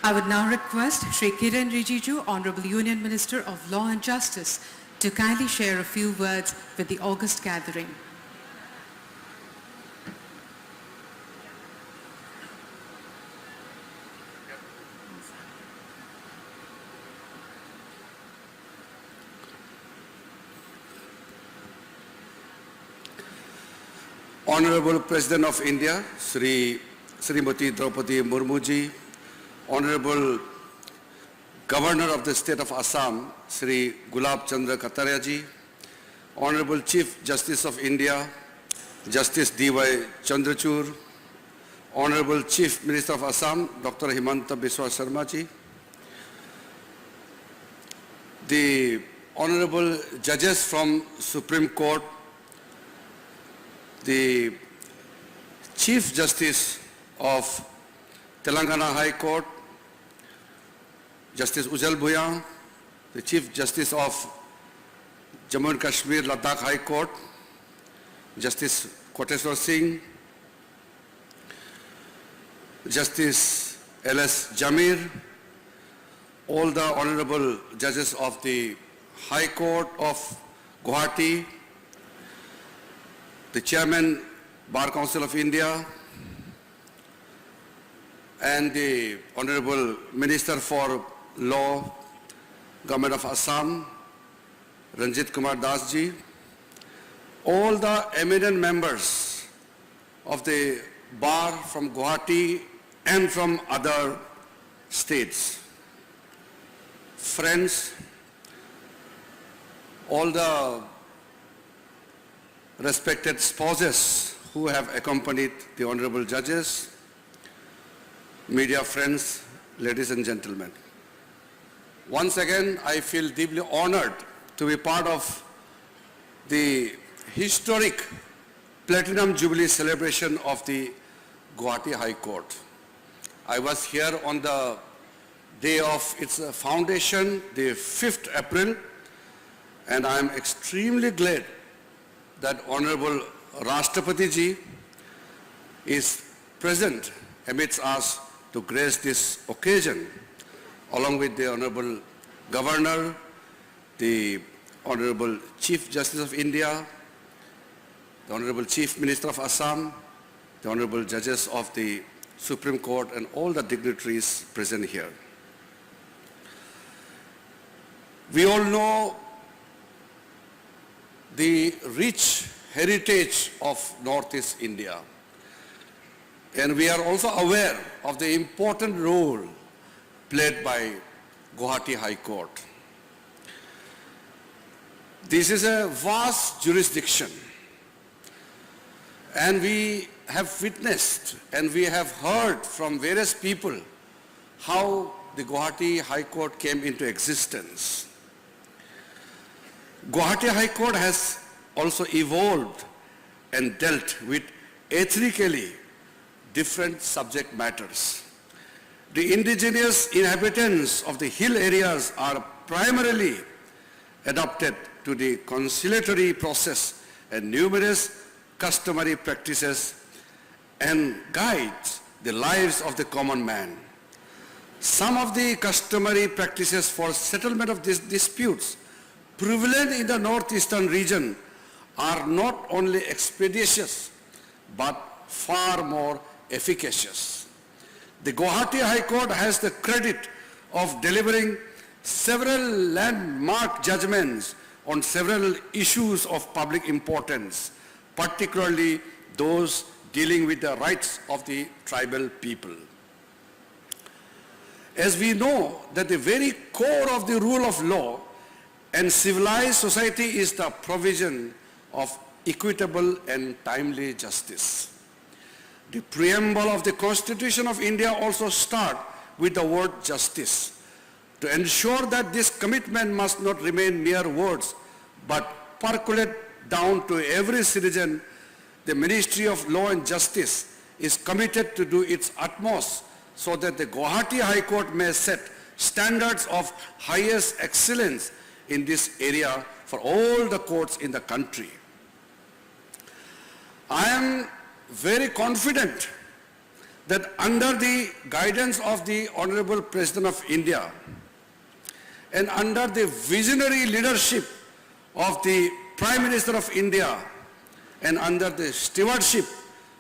I would now request Shri Kiren Rijiju, Honorable Union Minister of Law and Justice, to kindly share a few words with the august gathering. Honorable President of India, Srimati Draupadi Murmu ji, Honorable Governor of the State of Assam, Sri Gulab Chandra Kataria ji, Honorable Chief Justice of India, Justice D.Y. Chandrachud, Honorable Chief Minister of Assam, Dr. Himanta Biswa Sharma ji, the Honorable Judges from Supreme Court, the Chief Justice of Telangana High Court, Justice Ujjal Bhuyan, the Chief Justice of Jammu and Kashmir Ladakh High Court, Justice Koteshwar Singh, Justice L.S. Jamir, all the Honorable Judges of the High Court of Guwahati, the Chairman, Bar Council of India, and the Honorable Minister for Law, Government of Assam, Ranjit Kumar Das ji, all the eminent members of the Bar from Guwahati and from other states, friends, all the respected spouses who have accompanied the honorable judges, media friends, ladies and gentlemen. Once again, I feel deeply honored to be part of the historic Platinum Jubilee celebration of the Guwahati High Court. I was here on the day of its foundation, the 5th April, and I am extremely glad that Honorable Rashtrapati ji is present amidst us to grace this occasion, along with the Honorable Governor, the Honorable Chief Justice of India, the Honorable Chief Minister of Assam, the Honorable Judges of the Supreme Court, and all the dignitaries present here. We all know the rich heritage of Northeast India. And we are also aware of the important role played by Guwahati High Court. This is a vast jurisdiction, and we have witnessed and we have heard from various people how the Guwahati High Court came into existence. Guwahati High Court has also evolved and dealt with ethnically different subject matters. The indigenous inhabitants of the hill areas are primarily adapted to the conciliatory process and numerous customary practices and guides the lives of the common man. Some of the customary practices for settlement of these disputes prevalent in the northeastern region are not only expeditious but far more efficacious. The Guwahati High Court has the credit of delivering several landmark judgments on several issues of public importance, particularly those dealing with the rights of the tribal people. As we know that the very core of the rule of law and civilized society is the provision of equitable and timely justice. The preamble of the Constitution of India also starts with the word justice, to ensure that this commitment must not remain mere words, but percolate down to every citizen. The Ministry of Law and Justice is committed to do its utmost so that the Guwahati High Court may set standards of highest excellence in this area for all the courts in the country. I am very confident that under the guidance of the Honorable President of India and under the visionary leadership of the Prime Minister of India and under the stewardship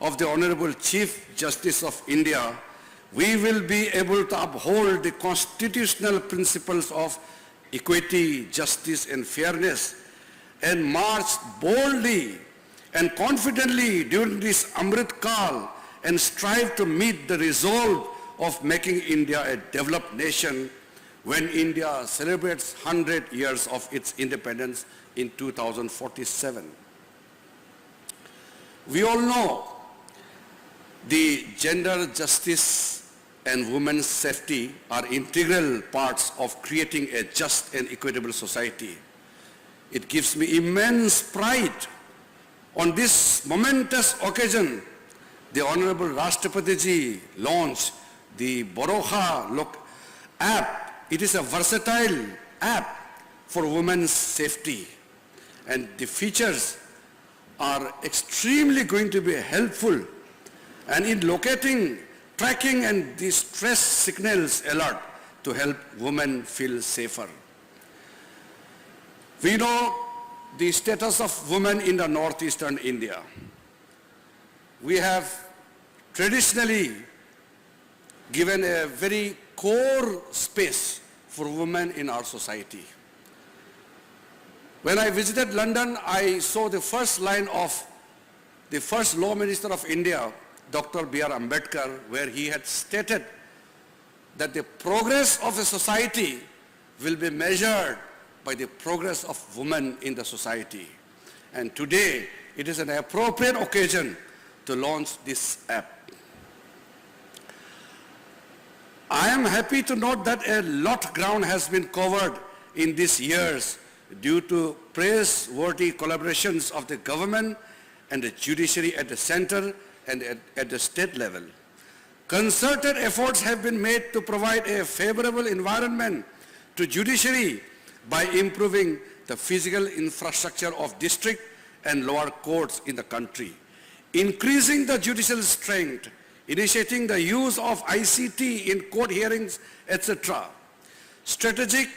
of the Honorable Chief Justice of India, we will be able to uphold the constitutional principles of equity, justice and fairness and march boldly and confidently during this Amrit Kal and strive to meet the resolve of making India a developed nation when India celebrates 100 years of its independence in 2047. We all know the gender justice and women's safety are integral parts of creating a just and equitable society. It gives me immense pride. On this momentous occasion, the Honorable Rashtrapati Ji launched the Baroha app. It is a versatile app for women's safety, and the features are extremely going to be helpful and in locating, tracking and distress signals alert to help women feel safer. We know the status of women in the northeastern India. We have traditionally given a very core space for women in our society. When I visited London, I saw the first line of the first Law Minister of India, Dr. B.R. Ambedkar, where he had stated that the progress of a society will be measured by the progress of women in the society. And today, it is an appropriate occasion to launch this app. I am happy to note that a lot of ground has been covered in these years due to praiseworthy collaborations of the government and the judiciary at the center and at the state level. Concerted efforts have been made to provide a favorable environment to judiciary by improving the physical infrastructure of district and lower courts in the country, increasing the judicial strength, initiating the use of ICT in court hearings, etc. Strategic,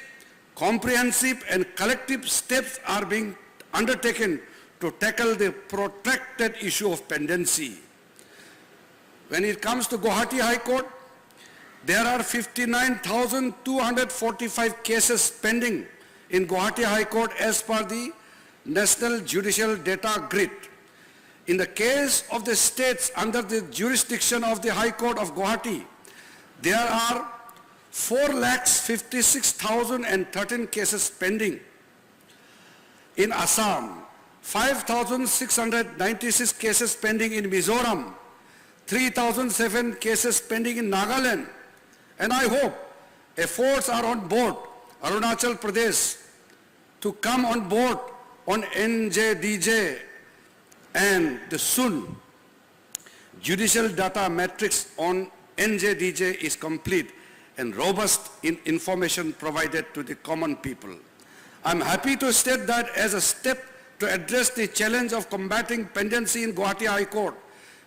comprehensive and collective steps are being undertaken to tackle the protracted issue of pendency. When it comes to Guwahati High Court, there are 59,245 cases pending in Guwahati High Court as per the National Judicial Data Grid. In the case of the states under the jurisdiction of the High Court of Guwahati, there are 4,56,013 cases pending. In Assam, 5,696 cases pending in Mizoram, 3,007 cases pending in Nagaland, and I hope efforts are on board Arunachal Pradesh to come on board on NJDJ and the soon judicial data matrix on NJDJ is complete and robust in information provided to the common people. I'm happy to state that as a step to address the challenge of combating pendency in Guwahati High Court,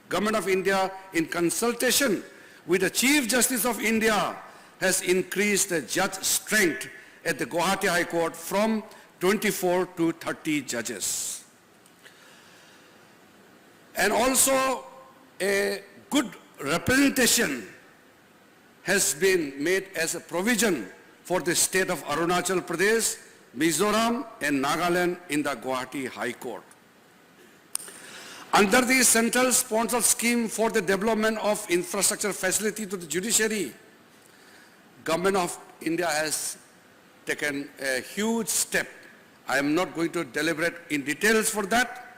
Government of India, in consultation with the Chief Justice of India, has increased the judge strength at the Guwahati High Court from 24 to 30 judges. And also a good representation has been made as a provision for the state of Arunachal Pradesh, Mizoram and Nagaland in the Guwahati High Court. Under the central sponsored scheme for the development of infrastructure facility to the judiciary, Government of India has taken a huge step. I am not going to deliberate in details for that,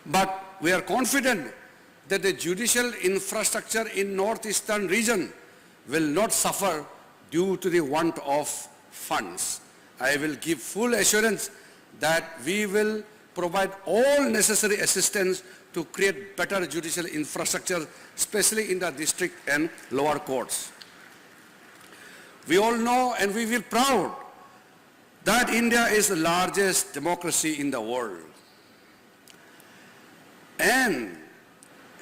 but we are confident that the judicial infrastructure in northeastern region will not suffer due to the want of funds. I will give full assurance that we will provide all necessary assistance to create better judicial infrastructure, especially in the district and lower courts. We all know and we feel proud that India is the largest democracy in the world. And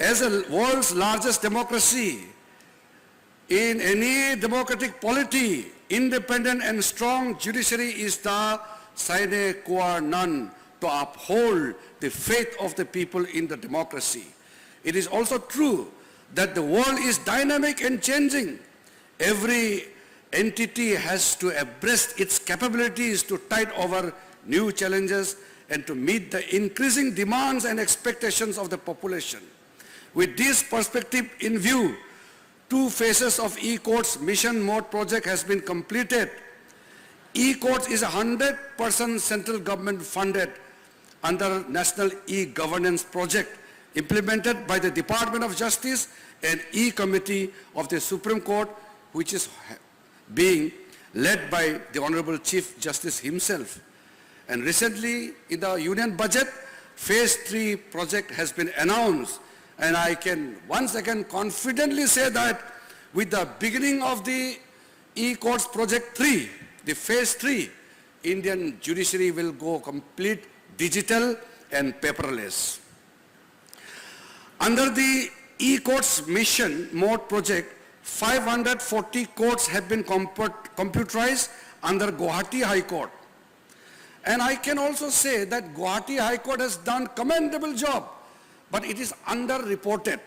As the world's largest democracy, in any democratic polity, independent and strong judiciary is the sine qua non to uphold the faith of the people in the democracy. It is also true that the world is dynamic and changing. Every entity has to embrace its capabilities to tide over new challenges and to meet the increasing demands and expectations of the population. With this perspective in view, 2 phases of e-courts mission mode project has been completed. E-courts is 100% central government funded under National E-Governance Project implemented by the Department of Justice and E-Committee of the Supreme Court, which is being led by the Honorable Chief Justice himself. And recently in the Union Budget, Phase 3 project has been announced, and I can once again confidently say that with the beginning of the E-Courts Project 3, the Phase 3, Indian judiciary will go complete digital and paperless. Under the E-Courts Mission Mode project, 540 courts have been computerized under Guwahati High Court. And I can also say that Guwahati High Court has done commendable job, but it is underreported.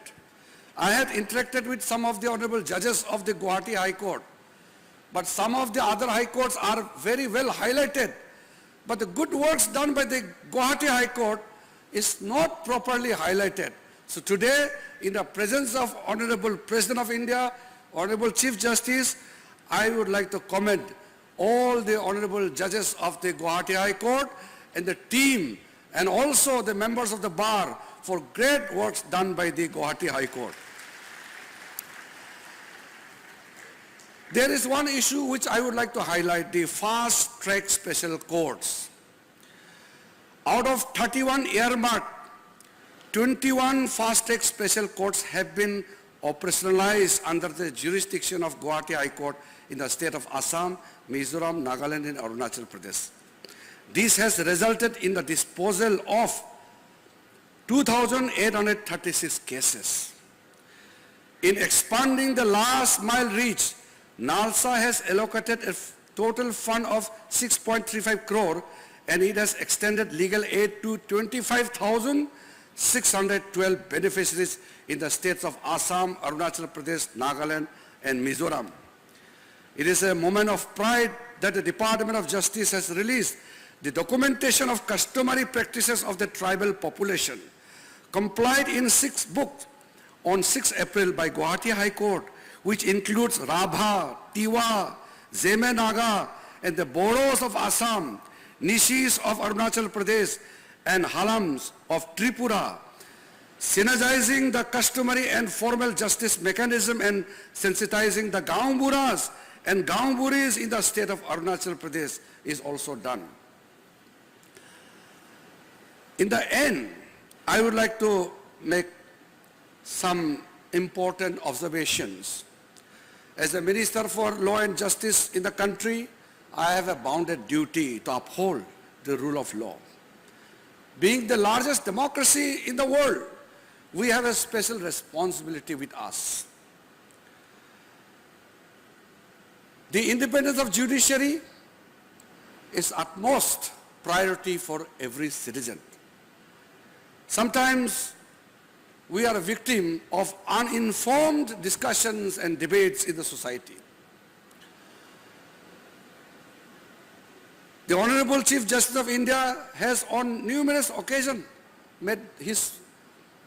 I had interacted with some of the honorable judges of the Guwahati High Court, but some of the other high courts are very well highlighted. But the good works done by the Guwahati High Court is not properly highlighted. So today, in the presence of Honorable President of India, Honorable Chief Justice, I would like to commend all the honorable judges of the Guwahati High Court and the team, and also the members of the bar for great works done by the Guwahati High Court. There is one issue which I would like to highlight, the fast-track special courts. Out of 31 earmarked, 21 fast-track special courts have been operationalized under the jurisdiction of Guwahati High Court in the state of Assam, Mizoram, Nagaland and Arunachal Pradesh. This has resulted in the disposal of 2,836 cases. In expanding the last mile reach, NALSA has allocated a total fund of 6.35 crore and it has extended legal aid to 25,612 beneficiaries in the states of Assam, Arunachal Pradesh, Nagaland and Mizoram. It is a moment of pride that the Department of Justice has released the documentation of customary practices of the tribal population, complied in 6 books on 6 April by Guwahati High Court, which includes Rabha, Tiwa, Zeme Naga, and the Boros of Assam, Nishis of Arunachal Pradesh, and Halams of Tripura, synergizing the customary and formal justice mechanism and sensitizing the Gaumburas and Gaumburis in the state of Arunachal Pradesh is also done. In the end, I would like to make some important observations. As the Minister for Law and Justice in the country, I have a bounden duty to uphold the rule of law. Being the largest democracy in the world, we have a special responsibility with us. The independence of judiciary is utmost priority for every citizen. Sometimes we are a victim of uninformed discussions and debates in the society. The Honorable Chief Justice of India has on numerous occasions made his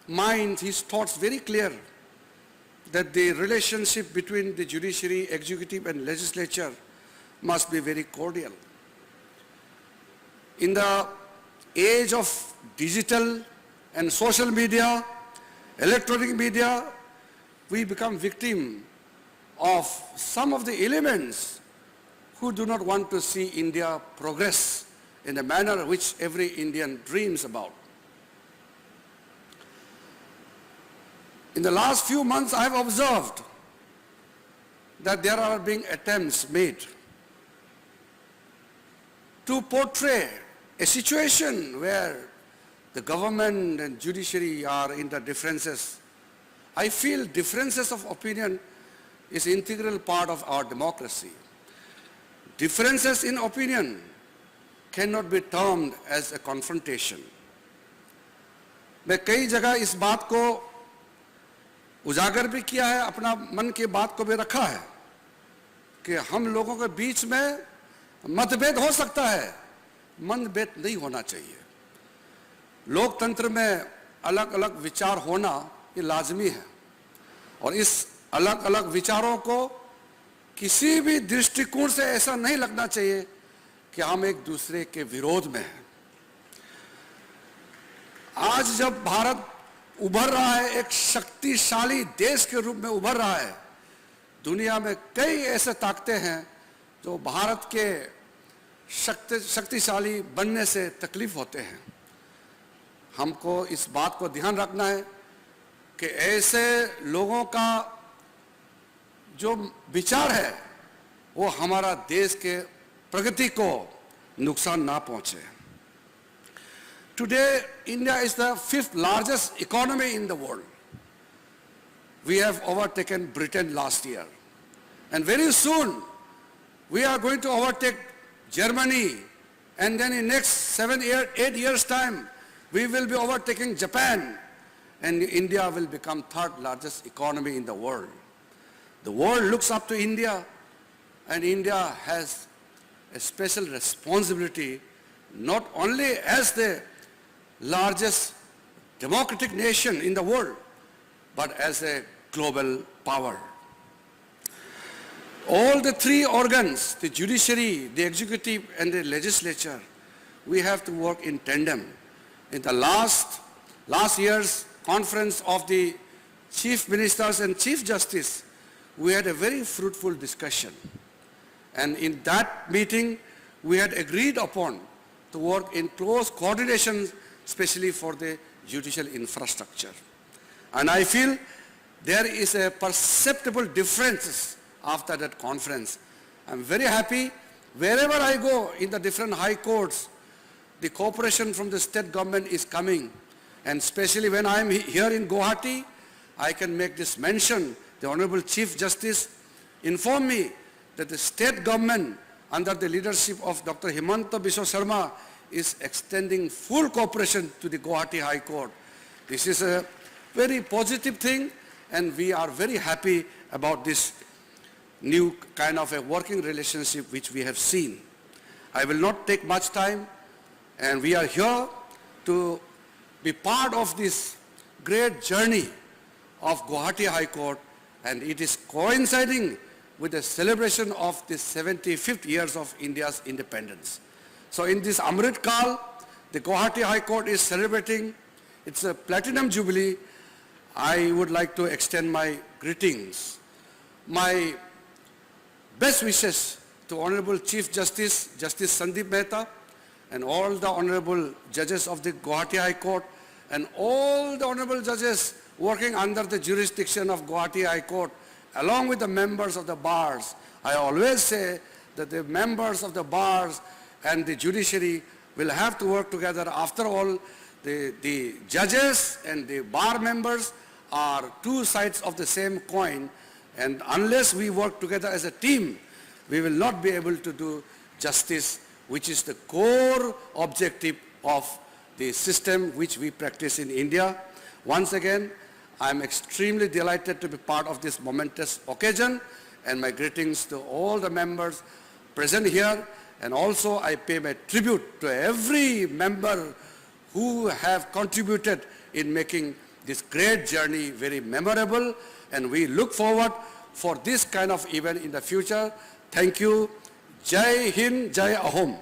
mind, his thoughts very clear that the relationship between the judiciary, executive and legislature must be very cordial. In the age of digital and social media, electronic media, we become victim of some of the elements who do not want to see India progress in a manner which every Indian dreams about. In the last few months, I have observed that there are being attempts made to portray a situation where the government and judiciary are in the differences I feel differences of opinion is integral part of our democracy. Differences in opinion cannot be termed as a confrontation. मैं कई जगह इस बात को उजागर भी किया है, अपना मन की बात को भी रखा है कि हम लोगों के बीच में मतभेद हो सकता है, मनभेद नहीं होना चाहिए। लोकतंत्र में अलग अलग विचार होना ये लाजमी है और इस अलग अलग विचारों को किसी भी दृष्टिकोण से ऐसा नहीं लगना चाहिए कि हम एक दूसरे के विरोध में हैं। आज जब भारत उभर रहा है, एक शक्तिशाली देश के रूप में उभर रहा है, दुनिया में कई ऐसे ताकतें हैं जो भारत के शक्तिशाली बनने से तकलीफ होते हैं। हमको इस बात को ध्यान रखना है कि ऐसे लोगों का जो विचार है वो हमारा देश के प्रगति को नुकसान ना पहुंचे। Today, India is the 5th largest economy in the world. We have overtaken Britain last year. And very soon, we are going to overtake Germany. And then in next 8 years' time, we will be overtaking Japan. And India will become 3rd largest economy in the world. The world looks up to India, and India has a special responsibility, not only as the largest democratic nation in the world, but as a global power. All the 3 organs, the judiciary, the executive, and the legislature, we have to work in tandem. In the last year's conference of the Chief Ministers and Chief Justice, we had a very fruitful discussion. And in that meeting, we had agreed upon to work in close coordination, especially for the judicial infrastructure. And I feel there is a perceptible difference after that conference. I'm very happy. Wherever I go in the different high courts, the cooperation from the state government is coming. And especially when I'm here in Guwahati, I can make this mention. The Honorable Chief Justice informed me that the state government under the leadership of Dr. Himanta Biswa Sharma is extending full cooperation to the Guwahati High Court. This is a very positive thing, and we are very happy about this new kind of a working relationship which we have seen. I will not take much time, and we are here to be part of this great journey of Guwahati High Court, and it is coinciding with the celebration of the 75th years of India's independence. So in this Amrit Kal, the Guwahati High Court is celebrating its platinum jubilee. I would like to extend my greetings, my best wishes to Honorable Chief Justice, Justice Sandeep Mehta, and all the honorable judges of the Guwahati High Court, and all the honorable judges working under the jurisdiction of Guwahati High Court, along with the members of the bars. I always say that the members of the bars and the judiciary will have to work together. After all, the judges and the bar members are 2 sides of the same coin, and unless we work together as a team, we will not be able to do justice, which is the core objective of the system which we practice in India. Once again, I am extremely delighted to be part of this momentous occasion, and my greetings to all the members present here, and also I pay my tribute to every member who have contributed in making this great journey very memorable, and we look forward for this kind of event in the future. Thank you. Jai Hind, Jai Ahom.